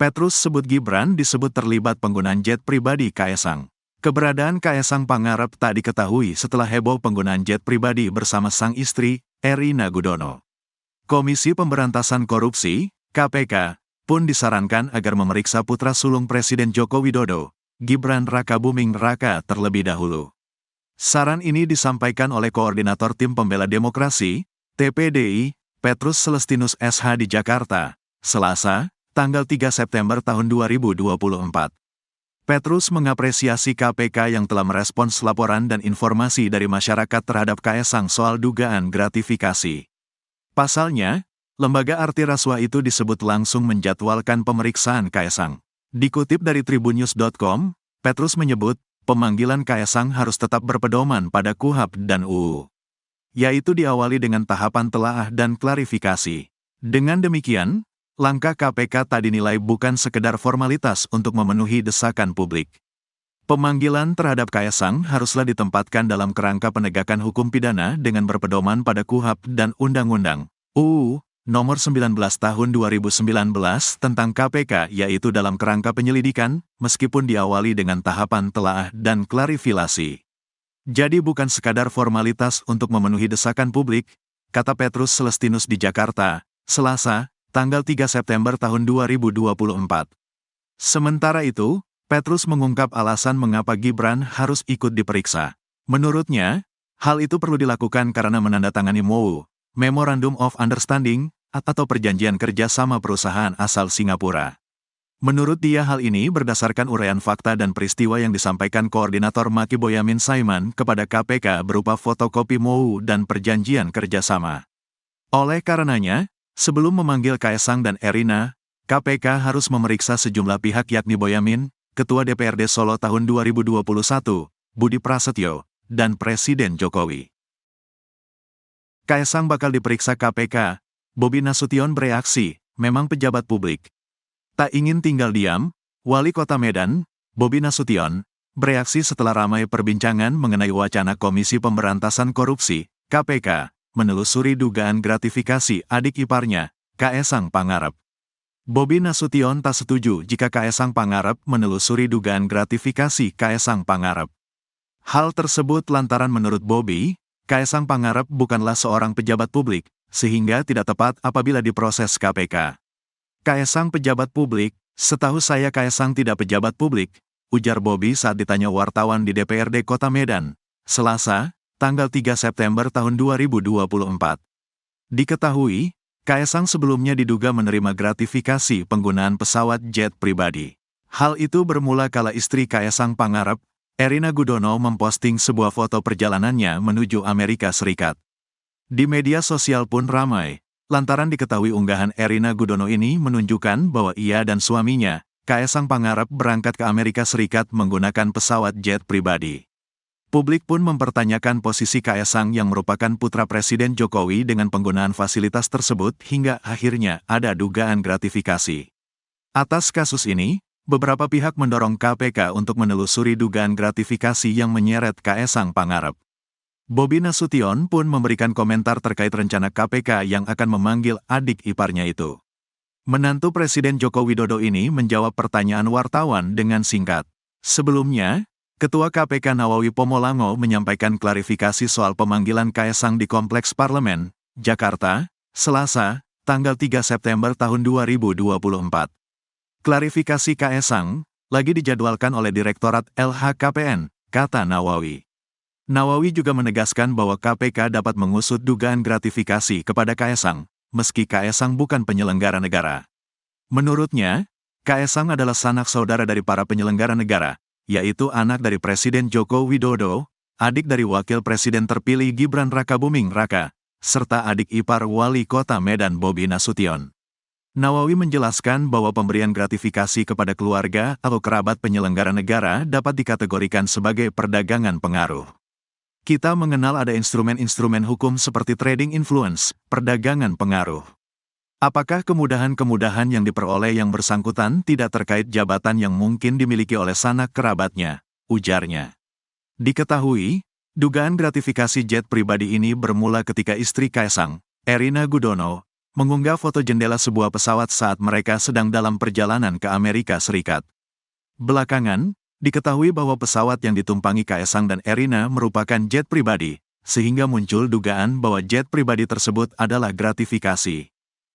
Petrus sebut Gibran disebut terlibat penggunaan jet pribadi Kaesang. Keberadaan Kaesang Pangarep tak diketahui setelah heboh penggunaan jet pribadi bersama sang istri, Erina Gudono. Komisi Pemberantasan Korupsi, KPK, pun disarankan agar memeriksa putra sulung Presiden Joko Widodo, Gibran Rakabuming Raka terlebih dahulu. Saran ini disampaikan oleh Koordinator Tim Pembela Demokrasi, TPDI, Petrus Celestinus SH di Jakarta, Selasa, tanggal 3 September tahun 2024. Petrus mengapresiasi KPK yang telah merespons laporan dan informasi dari masyarakat terhadap Kaesang soal dugaan gratifikasi. Pasalnya, lembaga arti rasuah itu disebut langsung menjadwalkan pemeriksaan Kaesang. Dikutip dari tribunnews.com, Petrus menyebut, pemanggilan Kaesang harus tetap berpedoman pada KUHP dan UU. Yaitu diawali dengan tahapan telaah dan klarifikasi. Dengan demikian, langkah KPK tak dinilai bukan sekedar formalitas untuk memenuhi desakan publik. Pemanggilan terhadap Kaesang haruslah ditempatkan dalam kerangka penegakan hukum pidana dengan berpedoman pada KUHP dan Undang-Undang UU Nomor 19 Tahun 2019 tentang KPK, yaitu dalam kerangka penyelidikan, meskipun diawali dengan tahapan telaah dan klarifikasi. Jadi bukan sekadar formalitas untuk memenuhi desakan publik, kata Petrus Celestinus di Jakarta, Selasa, tanggal 3 September tahun 2024. Sementara itu, Petrus mengungkap alasan mengapa Gibran harus ikut diperiksa. Menurutnya, hal itu perlu dilakukan karena menandatangani MOU, Memorandum of Understanding, atau perjanjian kerja sama perusahaan asal Singapura. Menurut dia hal ini berdasarkan uraian fakta dan peristiwa yang disampaikan Koordinator Maki Boyamin Saiman kepada KPK berupa fotokopi MOU dan perjanjian kerjasama. Oleh karenanya, sebelum memanggil Kaesang dan Erina, KPK harus memeriksa sejumlah pihak yakni Boyamin, Ketua DPRD Solo tahun 2021, Budi Prasetyo, dan Presiden Jokowi. Kaesang bakal diperiksa KPK, Bobi Nasution bereaksi, memang pejabat publik. Tak ingin tinggal diam, Wali Kota Medan, Bobi Nasution, bereaksi setelah ramai perbincangan mengenai wacana Komisi Pemberantasan Korupsi, KPK, menelusuri dugaan gratifikasi adik iparnya, Kaesang Pangarep. Bobi Nasution tak setuju jika Kaesang Pangarep menelusuri dugaan gratifikasi Kaesang Pangarep. Hal tersebut lantaran menurut Bobi, Kaesang Pangarep bukanlah seorang pejabat publik, sehingga tidak tepat apabila diproses KPK. Kaesang pejabat publik, setahu saya Kaesang tidak pejabat publik, ujar Bobi saat ditanya wartawan di DPRD Kota Medan, Selasa, tanggal 3 September tahun 2024. Diketahui, Kaesang sebelumnya diduga menerima gratifikasi penggunaan pesawat jet pribadi. Hal itu bermula kala istri Kaesang Pangarep, Erina Gudono memposting sebuah foto perjalanannya menuju Amerika Serikat. Di media sosial pun ramai, lantaran diketahui unggahan Erina Gudono ini menunjukkan bahwa ia dan suaminya, Kaesang Pangarep berangkat ke Amerika Serikat menggunakan pesawat jet pribadi. Publik pun mempertanyakan posisi Kaesang yang merupakan putra Presiden Jokowi dengan penggunaan fasilitas tersebut hingga akhirnya ada dugaan gratifikasi. Atas kasus ini, beberapa pihak mendorong KPK untuk menelusuri dugaan gratifikasi yang menyeret Kaesang Pangarep. Bobi Nasution pun memberikan komentar terkait rencana KPK yang akan memanggil adik iparnya itu. Menantu Presiden Joko Widodo ini menjawab pertanyaan wartawan dengan singkat. Sebelumnya, Ketua KPK Nawawi Pomolango menyampaikan klarifikasi soal pemanggilan Kaesang di Kompleks Parlemen, Jakarta, Selasa, tanggal 3 September tahun 2024. Klarifikasi Kaesang lagi dijadwalkan oleh Direktorat LHKPN, kata Nawawi. Nawawi juga menegaskan bahwa KPK dapat mengusut dugaan gratifikasi kepada Kaesang, meski Kaesang bukan penyelenggara negara. Menurutnya, Kaesang adalah sanak saudara dari para penyelenggara negara, yaitu anak dari Presiden Joko Widodo, adik dari Wakil Presiden terpilih Gibran Rakabuming Raka, serta adik ipar Wali Kota Medan Bobi Nasution. Nawawi menjelaskan bahwa pemberian gratifikasi kepada keluarga atau kerabat penyelenggara negara dapat dikategorikan sebagai perdagangan pengaruh. Kita mengenal ada instrumen-instrumen hukum seperti trading influence, perdagangan pengaruh. Apakah kemudahan-kemudahan yang diperoleh yang bersangkutan tidak terkait jabatan yang mungkin dimiliki oleh sanak kerabatnya, ujarnya. Diketahui, dugaan gratifikasi jet pribadi ini bermula ketika istri Kaesang, Erina Gudono, mengunggah foto jendela sebuah pesawat saat mereka sedang dalam perjalanan ke Amerika Serikat. Belakangan, diketahui bahwa pesawat yang ditumpangi Kaesang dan Erina merupakan jet pribadi, sehingga muncul dugaan bahwa jet pribadi tersebut adalah gratifikasi.